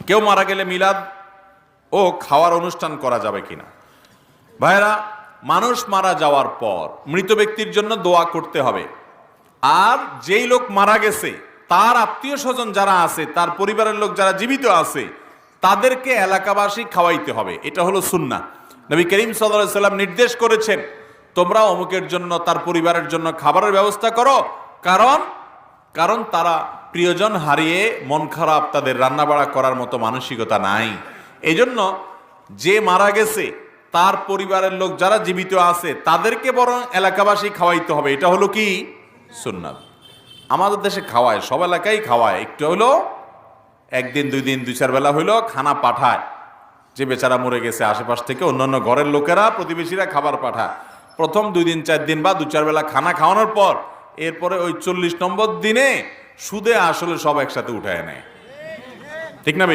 কেউ মারা গেলে মিলাদ ও খাওয়ার অনুষ্ঠান করা যাবে কিনা? ভাইরা, মানুষ মারা যাওয়ার পর মৃত ব্যক্তির জন্য দোয়া করতে হবে। আর যেই লোক মারা গেছে তার আত্মীয় স্বজন যারা আছে, তার পরিবারের লোক যারা জীবিত আছে, তাদেরকে এলাকাবাসী খাওয়াইতে হবে। এটা হলো সুন্নাহ। নবী করিম সাল্লাল্লাহু আলাইহি সাল্লাম নির্দেশ করেছেন, তোমরা অমুকের জন্য, তার পরিবারের জন্য খাবারের ব্যবস্থা করো, কারণ তারা প্রিয়জন হারিয়ে মন খারাপ, তাদের রান্নাবাড়া করার মতো মানসিকতা নাই। এজন্য যে মারা গেছে তার পরিবারের লোক যারা জীবিত আছে তাদেরকে বরং এলাকাবাসী খাওয়াইতে হবে। এটা হলো কি সুন্নাত। আমাদের দেশে খাওয়ায়, সব এলাকায় খাওয়ায়, একটু হলো একদিন দুই দিন দুই চার বেলা হইলো খানা পাঠায়। যে বেচারা মরে গেছে আশেপাশ থেকে অন্যান্য ঘরের লোকেরা, প্রতিবেশীরা খাবার পাঠায়। প্রথম 2 দিন 4 দিন বা 2-4 বেলা খানা খাওয়ানোর পর এরপরে ওই 40 নম্বর দিনে সুদে আসলে সব একসাথে উঠায় নেয়। ঠিক না?